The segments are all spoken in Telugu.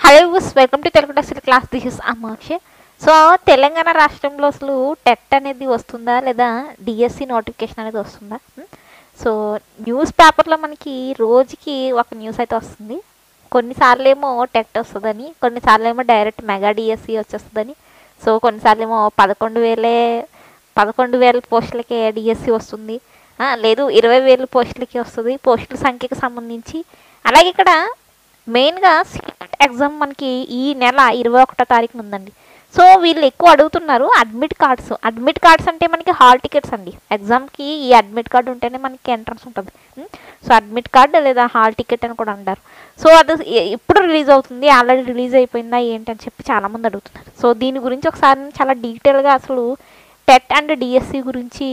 Hello welcome to Telugu text class. This is Amaksha. So Telangana రాష్ట్రంలో అసలు టెట్ అనేది వస్తుందా లేదా డిఎస్సి నోటిఫికేషన్ అనేది వస్తుందా? సో న్యూస్ పేపర్లో మనకి రోజుకి ఒక న్యూస్ అయితే వస్తుంది. కొన్నిసార్లు ఏమో టెట్ వస్తుందని, కొన్నిసార్లు ఏమో డైరెక్ట్ మెగా డిఎస్సి వచ్చేస్తుందని, సో కొన్నిసార్లు ఏమో 11,000 పోస్టులకే డిఎస్సి వస్తుంది, లేదు 20,000 పోస్టులకి వస్తుంది పోస్టుల సంఖ్యకి సంబంధించి. అలాగే ఇక్కడ మెయిన్గా సీట్ ఎగ్జామ్ మనకి ఈ నెల 21వ తారీఖున ఉందండి. సో వీళ్ళు ఎక్కువ అడుగుతున్నారు అడ్మిట్ కార్డ్స్ అంటే మనకి హాల్ టికెట్స్ అండి. ఎగ్జామ్కి ఈ అడ్మిట్ కార్డు ఉంటేనే మనకి ఎంట్రన్స్ ఉంటుంది. సో అడ్మిట్ కార్డు లేదా హాల్ టికెట్ అని కూడా అంటారు. సో అది ఎప్పుడు రిలీజ్ అవుతుంది, ఆల్రెడీ రిలీజ్ అయిపోయిందా ఏంటని చెప్పి చాలామంది అడుగుతున్నారు. సో దీని గురించి ఒకసారి చాలా డీటెయిల్గా అసలు టెట్ అండ్ డిఎస్సి గురించి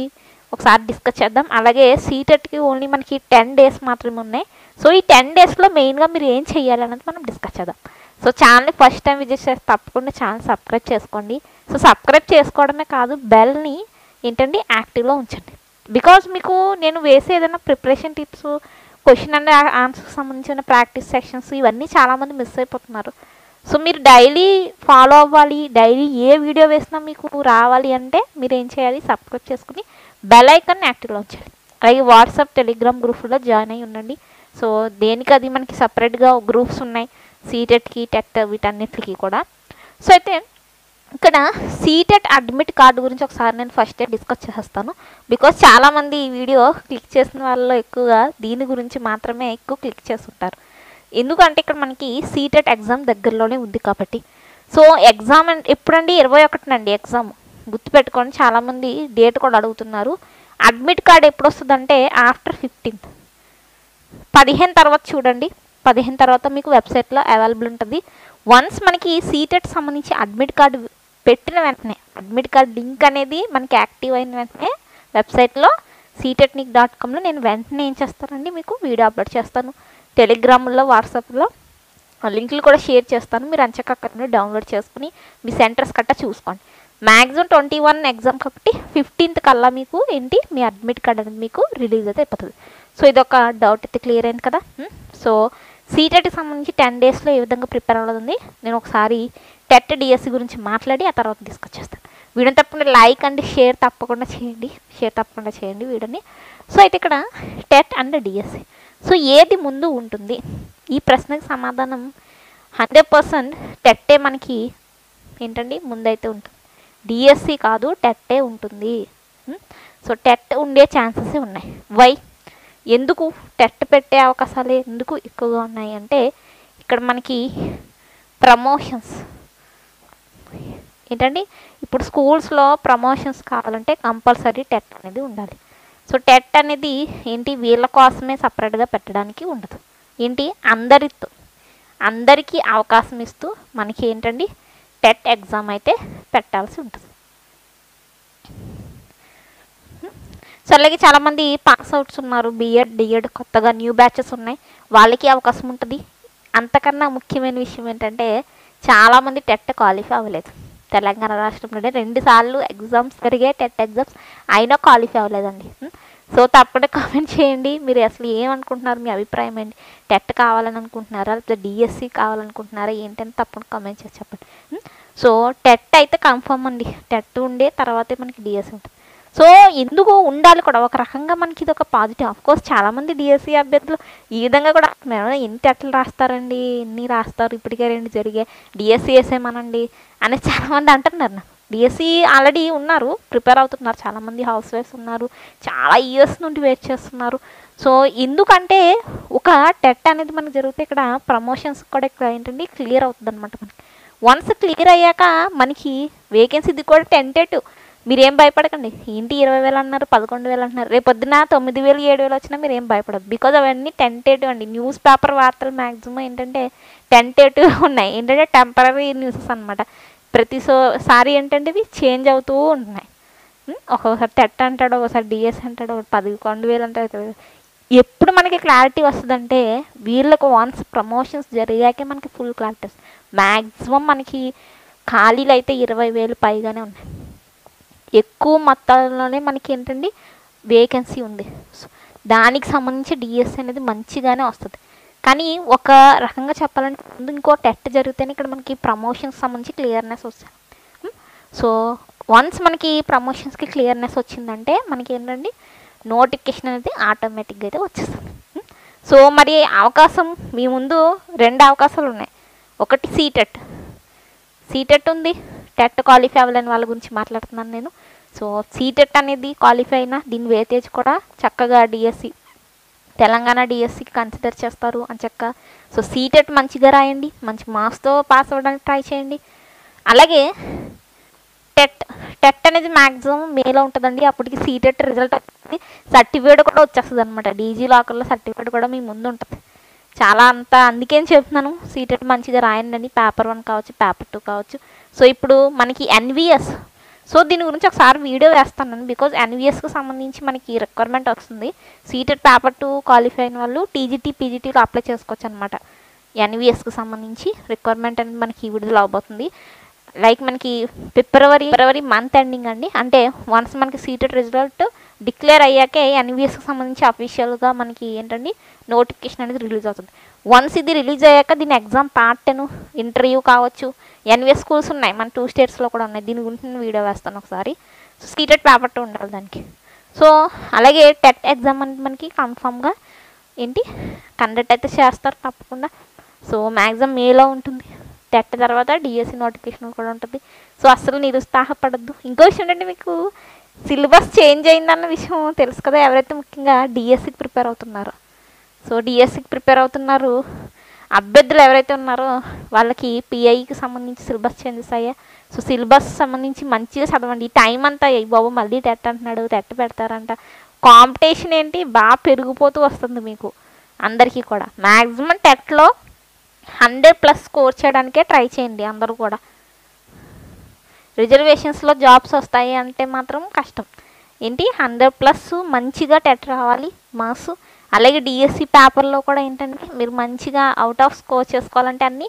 ఒకసారి డిస్కస్ చేద్దాం. అలాగే సీటెట్కి ఓన్లీ మనకి 10 days మాత్రమే ఉన్నాయి. సో ఈ 10 daysలో మెయిన్గా మీరు ఏం చేయాలి అనేది మనం డిస్కస్ చేద్దాం. సో ఛానల్ని ఫస్ట్ టైం విజిట్ చేస్తే తప్పకుండా ఛానల్ సబ్స్క్రైబ్ చేసుకోండి. సో సబ్స్క్రైబ్ చేసుకోవడమే కాదు, బెల్ని ఏంటండి యాక్టివ్లో ఉంచండి. బికాజ్ మీకు నేను వేసే ఏదైనా ప్రిపరేషన్ టిప్స్, క్వశ్చన్ అండ్ ఆన్సర్కి సంబంధించిన ప్రాక్టీస్ సెక్షన్స్ ఇవన్నీ చాలామంది మిస్ అయిపోతున్నారు. సో మీరు డైలీ ఫాలో అవ్వాలి, డైలీ ఏ వీడియో వేసినా మీకు రావాలి అంటే మీరు ఏం చేయాలి, సబ్స్క్రైబ్ చేసుకుని బెల్ ఐకాన్ యాక్టివ్లో ఉంచాలి. అలాగే వాట్సాప్, టెలిగ్రామ్ గ్రూప్లో జాయిన్ అయ్యి ఉండండి. సో దేనికి అది మనకి సపరేట్గా గ్రూప్స్ ఉన్నాయి, సీటెట్కి, టెట్ వీటన్నిటికి కూడా. సో అయితే ఇక్కడ సీటెట్ అడ్మిట్ కార్డు గురించి ఒకసారి నేను ఫస్ట్ డిస్కస్ చేస్తాను. బికాజ్ చాలామంది ఈ వీడియో క్లిక్ చేసిన వాళ్ళలో ఎక్కువగా దీని గురించి మాత్రమే ఎక్కువ క్లిక్ చేస్తుంటారు. ఎందుకంటే ఇక్కడ మనకి సీటెట్ ఎగ్జామ్ దగ్గరలోనే ఉంది కాబట్టి. సో ఎగ్జామ్ ఎప్పుడండి? 21 ఎగ్జామ్. గుర్తుపెట్టుకోండి, చాలామంది డేట్ కూడా అడుగుతున్నారు. అడ్మిట్ కార్డ్ ఎప్పుడు వస్తుందంటే ఆఫ్టర్ 15th, 15 తర్వాత చూడండి. 15 తర్వాత మీకు వెబ్సైట్లో అవైలబుల్ ఉంటుంది. వన్స్ మనకి సీటెట్ సంబంధించి అడ్మిట్ కార్డు పెట్టిన వెంటనే, అడ్మిట్ కార్డ్ లింక్ అనేది మనకి యాక్టివ్ అయిన వెంటనే వెబ్సైట్లో ctetnik.comలో నేను వెంటనే ఏం చేస్తానండి, మీకు వీడియో అప్లోడ్ చేస్తాను. టెలిగ్రామ్లో, వాట్సాప్లో లింకులు కూడా షేర్ చేస్తాను. మీరు అంచక్కర్ని డౌన్లోడ్ చేసుకుని మీ సెంటర్స్ కట్టా చూసుకోండి. మ్యాక్సిమం 21 ఎగ్జామ్ కాబట్టి 15th కల్లా మీకు ఏంటి, మీ అడ్మిట్ కార్డ్ అనేది మీకు రిలీజ్ అయితే అయిపోతుంది. సో ఇదొక డౌట్ అయితే క్లియర్ అయింది కదా. సో సీటెట్కి సంబంధించి 10 daysలో ఏ విధంగా ప్రిపేర్ అవ్వదు నేను ఒకసారి టెట్ డిఎస్సి గురించి మాట్లాడి ఆ తర్వాత డిస్కస్ చేస్తాను. వీడియోని తప్పకుండా లైక్ అండ్ షేర్ తప్పకుండా చేయండి వీడియోని. సో అయితే ఇక్కడ టెట్ అండ్ డిఎస్సి, సో ఏది ముందు ఉంటుంది? ఈ ప్రశ్నకు సమాధానం 100% టెట్టే మనకి ఏంటండి ముందైతే ఉంటుంది. డిఎస్సి కాదు, టెట్టే ఉంటుంది. సో టెట్ ఉండే ఛాన్సెస్ ఉన్నాయి. వై? ఎందుకు టెట్ పెట్టే అవకాశాలు ఎందుకు ఎక్కువగా ఉన్నాయి అంటే ఇక్కడ మనకి ప్రమోషన్స్ ఏంటండి, ఇప్పుడు స్కూల్స్లో ప్రమోషన్స్ కావాలంటే కంపల్సరీ టెట్ అనేది ఉండాలి. సో టెట్ అనేది ఏంటి, వీళ్ళ కోసమే సపరేట్గా పెట్టడానికి ఉండదు. ఏంటి, అందరికీ అవకాశం ఇస్తూ మనకి ఏంటండి టెట్ ఎగ్జామ్ అయితే పెట్టాల్సి ఉంటుంది. సో అలాగే చాలామంది పాస్ అవుట్స్ ఉన్నారు, డిఎడ్ కొత్తగా న్యూ బ్యాచెస్ ఉన్నాయి, వాళ్ళకి అవకాశం ఉంటుంది. అంతకన్నా ముఖ్యమైన విషయం ఏంటంటే చాలామంది టెట్ క్వాలిఫై అవ్వలేదు. తెలంగాణ రాష్ట్రంలోనే 2 సార్లు ఎగ్జామ్స్ జరిగాయి, టెట్ ఎగ్జామ్స్, అయినా క్వాలిఫై అవ్వలేదండి. సో తప్పకుండా కామెంట్ చేయండి, మీరు అసలు ఏమనుకుంటున్నారు, మీ అభిప్రాయం ఏంటి? టెట్ కావాలని అనుకుంటున్నారా లేకపోతే డిఎస్సి కావాలనుకుంటున్నారా ఏంటని తప్పకుండా కామెంట్ చేసి చెప్పండి. సో టెట్ అయితే కన్ఫర్మ్ అండి, టెట్ ఉండే తర్వాతే మనకి డిఎస్సి ఉంటుంది. సో ఎందుకు ఉండాలి కూడా, ఒక రకంగా మనకి ఇది ఒక పాజిటివ్. ఆఫ్కోర్స్ చాలామంది డిఎస్సి అభ్యర్థులు ఈ విధంగా కూడా ఎన్ని టెట్లు రాస్తారండి, ఎన్ని రాస్తారు, ఇప్పటికే 2 జరిగాయి, డిఎస్సి వేసేమనండి అని చాలామంది అంటున్నారు. నాకు డిఎస్సి ఆల్రెడీ ఉన్నారు, ప్రిపేర్ అవుతున్నారు, చాలామంది హౌస్ వైఫ్స్ ఉన్నారు, చాలా ఇయర్స్ నుండి వెయిట్ చేస్తున్నారు. సో ఎందుకంటే ఒక టెట్ అనేది మనకు జరిగితే ఇక్కడ ప్రమోషన్స్ కూడా ఇక్కడ ఏంటండి క్లియర్ అవుతుంది అనమాట. మనకి వన్స్ క్లియర్ అయ్యాక మనకి వేకెన్సీ ఇది కూడా టెంటేటివ్. మీరేం భయపడకండి. ఏంటి 20,000 అన్నారు, 11,000 అంటున్నారు, రేపొద్దున 9,000, 7,000 వచ్చినా మీరు ఏం భయపడదు. బికాజ్ అవన్నీ టెంటేటివ్ అండి. న్యూస్ పేపర్ వార్తలు మ్యాక్సిమం ఏంటంటే టెంటేటివ్ ఉన్నాయి, ఏంటంటే టెంపరీ న్యూసెస్ అనమాట. ప్రతిసారి ఏంటంటే ఇవి చేంజ్ అవుతూ ఉంటున్నాయి. ఒక్కొక్కసారి టెట్ అంటాడు, ఒకసారి డిఎస్ అంటాడు, 11,000 అంటాడు. ఎప్పుడు మనకి క్లారిటీ వస్తుందంటే వీళ్ళకు వన్స్ ప్రమోషన్స్ జరిగాకే మనకి ఫుల్ క్లారిటీ వస్తుంది. మ్యాక్సిమం మనకి ఖాళీలు అయితే 20,000 పైగానే ఉన్నాయి. ఎక్కువ మొత్తంలోనే మనకి ఏంటండి వేకెన్సీ ఉంది. దానికి సంబంధించి డిఎస్సి అనేది మంచిగానే వస్తుంది. కానీ ఒక రకంగా చెప్పాలంటే ముందు ఇంకో టెట్ జరిగితేనే ఇక్కడ మనకి ప్రమోషన్స్ సంబంధించి క్లియర్నెస్ వస్తుంది. సో వన్స్ మనకి ప్రమోషన్స్కి క్లియర్నెస్ వచ్చిందంటే మనకి ఏంటండి నోటిఫికేషన్ అనేది ఆటోమేటిక్గా అయితే వచ్చేస్తుంది. సో మరి అవకాశం మీ ముందు 2 అవకాశాలు ఉన్నాయి. ఒకటి సీటెట్ ఉంది. టెట్ క్వాలిఫై అవ్వలేని వాళ్ళ గురించి మాట్లాడుతున్నాను నేను. సో సీటెట్ అనేది క్వాలిఫై అయినా దీని వేటేజ్ కూడా చక్కగా డిఎస్సి తెలంగాణ డిఎస్సికి కన్సిడర్ చేస్తారు అని చెక్క. సో సీటెట్ మంచిగా రాయండి, మంచి మార్క్స్తో పాస్ అవ్వడానికి ట్రై చేయండి. అలాగే టెట్ అనేది మ్యాక్సిమం మేలో ఉంటుందండి. అప్పటికి సీటెట్ రిజల్ట్ వస్తుంది, సర్టిఫికేట్ కూడా వచ్చేస్తుంది అనమాట. డీజీ లాకర్లో సర్టిఫికేట్ కూడా మీ ముందు ఉంటుంది. చాలా అందుకేం చెప్తున్నాను, సీటెట్ మంచిగా రాయండి అని. పేపర్ 1 కావచ్చు, పేపర్ 2 కావచ్చు. సో ఇప్పుడు మనకి ఎన్విఎస్, సో దీని గురించి ఒకసారి వీడియో వేస్తాను. బికాజ్ ఎన్విఎస్కి సంబంధించి మనకి రిక్వైర్మెంట్ వస్తుంది. సీటెట్ పేపర్ 2 క్వాలిఫై అయిన వాళ్ళు టీజీటీ పీజీటీలో అప్లై చేసుకోవచ్చు అనమాట. ఎన్విఎస్కి సంబంధించి రిక్వైర్మెంట్ అనేది మనకి విడుదల అవబోతుంది. లైక్ మనకి ఫిబ్రవరి మంత్ ఎండింగ్ అండి. అంటే వన్స్ మనకి సీటెట్ రిజల్ట్ డిక్లేర్ అయ్యాకే ఎన్విఎస్కి సంబంధించి అఫీషియల్గా మనకి ఏంటండి నోటిఫికేషన్ అనేది రిలీజ్ అవుతుంది. వన్స్ ఇది రిలీజ్ అయ్యాక దీని ఎగ్జామ్ పార్ట్ 10 ఇంటర్వ్యూ కావచ్చు. ఎన్విఎస్ స్కూల్స్ ఉన్నాయి, మన 2 స్టేట్స్లో కూడా ఉన్నాయి. దీని గురించి నేను వీడియో వేస్తాను ఒకసారి. సో సీటెట్ పేపర్ 2 ఉండాలి దానికి. సో అలాగే టెట్ ఎగ్జామ్ అనేది మనకి కన్ఫామ్గా కండక్ట్ అయితే చేస్తారు తప్పకుండా. సో మ్యాక్సిమం మేలో ఉంటుంది. టెట్ తర్వాత డిఎస్సి నోటిఫికేషన్ కూడా ఉంటుంది. సో అస్సలు నిరుత్సాహపడద్దు. ఇంకో విషయం ఏంటంటే మీకు సిలబస్ చేంజ్ అయిందన్న విషయం తెలుసు కదా, ఎవరైతే ముఖ్యంగా డిఎస్సికి ప్రిపేర్ అవుతున్నారో. సో డిఎస్సికి ప్రిపేర్ అవుతున్నారు అభ్యర్థులు ఎవరైతే ఉన్నారో వాళ్ళకి పిఐకి సంబంధించి సిలబస్ చేంజెస్ అయ్యా. సో సిలబస్ సంబంధించి మంచిగా చదవండి. టైం అంతా బాబు మళ్ళీ టెట్ అంటున్నాడు, టెట్ పెడతారంట. కాంపిటీషన్ బాగా పెరిగిపోతూ వస్తుంది మీకు అందరికీ కూడా. మ్యాక్సిమం టెట్లో 100+ స్కోర్ చేయడానికే ట్రై చేయండి అందరూ కూడా. రిజర్వేషన్స్లో జాబ్స్ వస్తాయి అంటే మాత్రం కష్టం. 100+ మంచిగా టెట్ రావాలి మార్క్స్. అలాగే డిఎస్సి పేపర్లో కూడా మీరు మంచిగా అవుట్ ఆఫ్ స్కోర్ చేసుకోవాలంటే అన్ని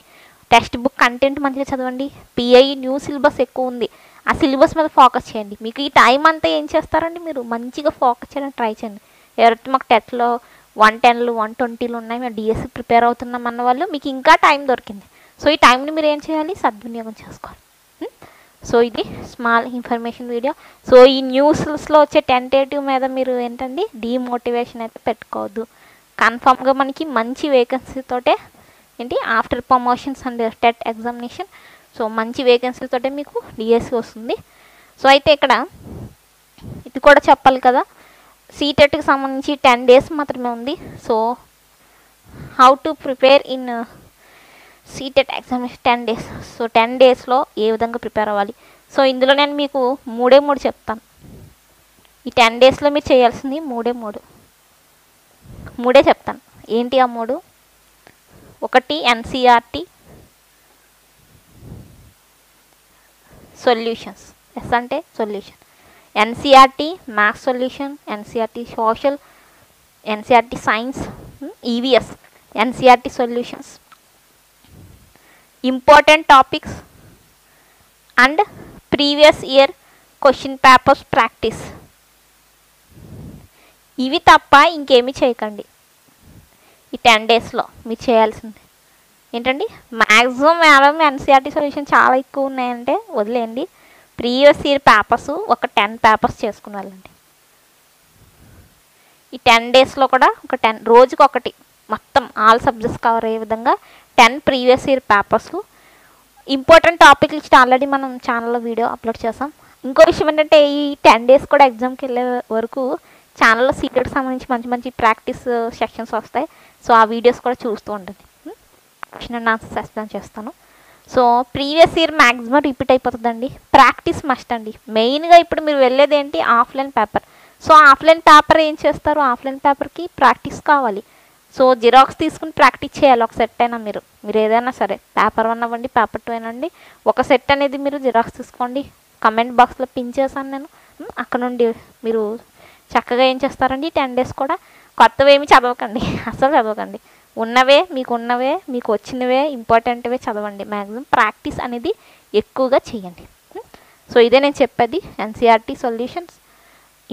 టెక్స్ట్ బుక్ కంటెంట్ మంచిగా చదవండి. పిఐ న్యూ సిలబస్ ఎక్కువ ఉంది, ఆ సిలబస్ మీద ఫోకస్ చేయండి. మీకు ఈ టైం అంతా ఏం చేస్తారండి, మీరు మంచిగా ఫోకస్ చేయడానికి ట్రై చేయండి. ఎవరైతే మాకు టెట్లో 110లు 120లు ఉన్నాయి, మేము డిఎస్సి ప్రిపేర్ అవుతున్నాం అన్న వాళ్ళు మీకు ఇంకా టైం దొరికింది. సో ఈ టైంని మీరు ఏం చేయాలి, సద్వినియోగం చేసుకోవాలి. సో ఇది స్మాల్ ఇన్ఫర్మేషన్ వీడియో. సో ఈ న్యూస్లో వచ్చే టెంటేటివ్ మీద మీరు డీమోటివేషన్ అయితే పెట్టుకోవద్దు. కన్ఫామ్గా మనకి మంచి వేకెన్సీతోటే after promotions and TET examination. So మంచి వేకెన్సీతోటే మీకు డిఎస్సి వస్తుంది. సో అయితే ఇక్కడ ఇది కూడా చెప్పాలి కదా, సీటెట్కి సంబంధించి 10 days మాత్రమే ఉంది. So how to prepare in CTET examination 10 days. So 10 daysలో ఏ విధంగా ప్రిపేర్ అవ్వాలి. సో ఇందులో నేను మీకు 3 చెప్తాను. ఈ 10 daysలో మీరు చేయాల్సింది 3 చెప్తాను. ఏంటి ఆ 3? ఒకటి ఎన్సీఆర్టీ సొల్యూషన్స్. ఎస్ అంటే solution. NCERT maths solution, NCERT social, NCERT science, EVS, NCERT solutions, important topics and previous year question papers practice. ఇవి తప్ప ఇంకేమీ చేయకండి. ఈ 10 daysలో మీరు చేయాల్సింది మ్యాక్సిమం ఎన్సీఆర్టీ సొల్యూషన్ చాలా ఎక్కువ ఉన్నాయంటే వదిలేయండి. ప్రీవియస్ ఇయర్ పేపర్స్ ఒక 10 పేపర్స్ చేసుకుని వెళ్ళండి. ఈ 10 daysలో కూడా ఒక 10 రోజుకి ఒకటి మొత్తం ఆల్ సబ్జెక్ట్స్ కవర్ అయ్యే విధంగా 10 previous year papers. Important topic list already మనం ఛానల్లో వీడియో అప్లోడ్ చేసాం. ఇంకో విషయం ఏంటంటే ఈ 10 days కూడా ఎగ్జామ్కి వెళ్ళే వరకు ఛానల్లో సీటెట్కి సంబంధించి మంచి మంచి ప్రాక్టీస్ సెక్షన్స్ వస్తాయి. సో ఆ వీడియోస్ కూడా చూస్తూ ఉంటుంది. క్వశ్చన్ అండ్ ఆన్సర్స్ ఎక్స్ప్లెయిన్ చేస్తాను. So previous year maximum repeat అయిపోతుందండి. ప్రాక్టీస్ మస్ట్ అండి. మెయిన్గా ఇప్పుడు మీరు వెళ్ళేది offline paper. So offline paper ఏం చేస్తారు, ఆఫ్లైన్ పేపర్కి ప్రాక్టీస్ కావాలి. సో జిరాక్స్ తీసుకుని ప్రాక్టీస్ చేయాలి ఒక సెట్ అయినా. మీరు ఏదైనా సరే పేపర్ 1 అవ్వండి, పేపర్ 2 అయినండి, ఒక సెట్ అనేది మీరు జిరాక్స్ తీసుకోండి. కమెంట్ బాక్స్లో పిన్ చేశాను నేను. అక్కడ నుండి మీరు చక్కగా ఏం చేస్తారండి 10 days కూడా కొత్తవి ఏమి చదవకండి, అసలు చదవకండి. మీకు వచ్చినవే ఇంపార్టెంట్వే చదవండి. మ్యాక్సిమం ప్రాక్టీస్ అనేది ఎక్కువగా చేయండి. సో ఇదే నేను చెప్పేది. ఎన్సీఆర్టీ సొల్యూషన్స్,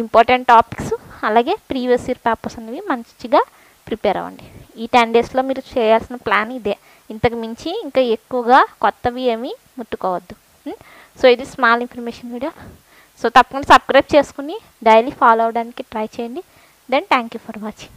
ఇంపార్టెంట్ టాపిక్స్, అలాగే ప్రీవియస్ ఇయర్ పేపర్స్ అనేవి మంచిగా ప్రిపేర్ అవ్వండి. ఈ 10 డేస్లో మీరు చేయాల్సిన ప్లాన్ ఇదే. ఇంతకు మించి ఇంకా ఎక్కువగా కొత్తవి ఏమీ ముట్టుకోవద్దు. సో ఇది స్మాల్ ఇన్ఫర్మేషన్ వీడియో. సో తప్పకుండా సబ్స్క్రైబ్ చేసుకుని డైలీ ఫాలో అవడానికి ట్రై చేయండి. Then thank you for watching.